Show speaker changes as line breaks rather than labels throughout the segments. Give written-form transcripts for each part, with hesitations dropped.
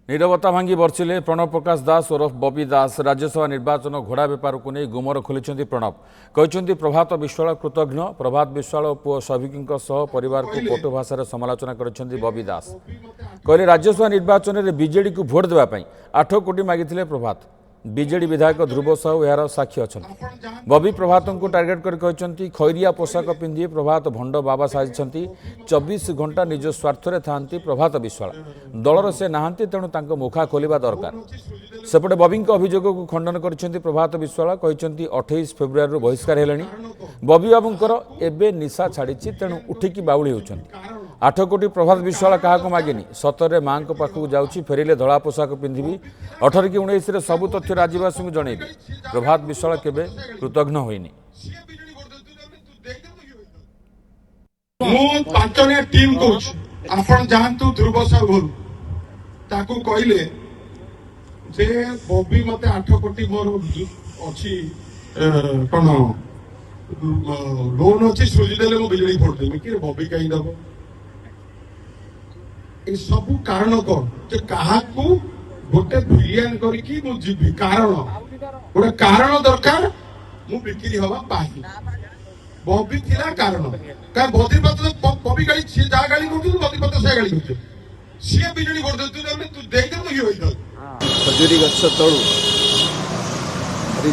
नीरवता भांगी बर्षिले प्रणव प्रकाश दास ओरफ बबी दास राज्यसभा निर्वाचन घोड़ा बेपार को नहीं गुमर खोली प्रणव कहते प्रभात विश्वाल कृतज्ञ प्रभात विश्वाल पुओ सभिकी परिवार को कटु भाषा समालोचना कर बबी दास कहले राज्यसभा निर्वाचन में बीजेडी को भोट देवाई 8 कोटी मागिथिले प्रभात बीजेडी विधायक ध्रुव साहू यार साक्षी अच्छा बबी प्रभात को टार्गेट कर खैरिया पोशाक पिंधि प्रभात भंड बाबा साजिंट 24 घंटा निज स्वार्थ था प्रभात विश्वाल दलर से नहांती तेणु तांको मुखा खोलिबा दरकार सेपटे बबी अभियोग को खंडन कर प्रभात विश्वाल कहते 28 फेब्रुआरी बहिष्कार हेलेनी बबी बाबूंकर एबे निशा छाड़ी तेणु उठिकी बाउली होउछंती 8 कोटी प्रभात विश्वाल क्या मागिनी सतरे माँ पाखक जाऊँगी फेरिले धला पोशाक पिंधि 18 कि 19 सब तथ्य राज्यवासी को जनइबी प्रभात विश्वाल केबे कृतज्ञ होइनी
टीम कोच आपण जानतु ध्रुव साहू ताकू कहले जे बबी मते 8 कोटी मोर अछि कोन लोन अछि सुझी देले मो बिजली फोड़ देमी कि बबी कहि दबो ए सब कारण कौन जे काहाकू गोटे भिलियन करिकी मु जीवी कारण गोटे कारण दरकार मु बिक्री हवा पाही बबी थिला कारण का बद्रीपत बबी गाड़ी से जा गाड़ी करछु बद्रीपत से गाड़ी करछु से बिजली कर दे तू देख दे तो होई दल
खजूरी गछ तळु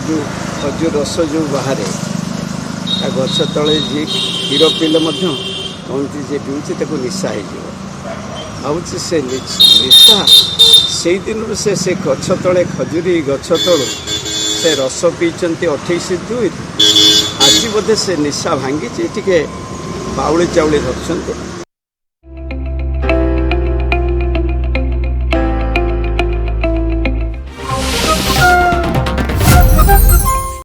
जो खजूर रस जो बाहर गछ तले जी क्षीर पीले कहती जे पीछे ताको निशा हो भावुँ से निशा से दिन से गछ तले खजूरी गछ तलु से रस पीछे 28/2 आज बोधे से निशा भांगी टे बाउली चाउली धरते